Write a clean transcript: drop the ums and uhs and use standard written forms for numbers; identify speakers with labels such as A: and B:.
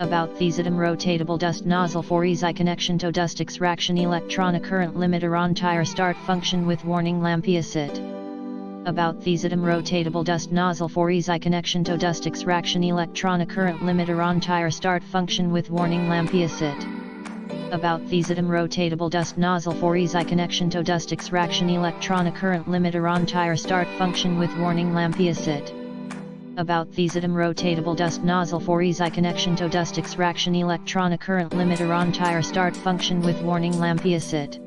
A: About Thesidim rotatable dust nozzle for easy connection to dust extraction electronic current limiter on tire start function with warning lamp sit. About Thesidim rotatable dust nozzle for easy connection to dust extraction electronic current limiter on tire start function with warning lamp sit. About Thesidim rotatable dust nozzle for easy connection to dust extraction electronic current limiter on tire start function with warning lamp sit. About Thesidim rotatable dust nozzle for easy connection to dust extraction electronic current limiter on tire start function with warning lamp sit.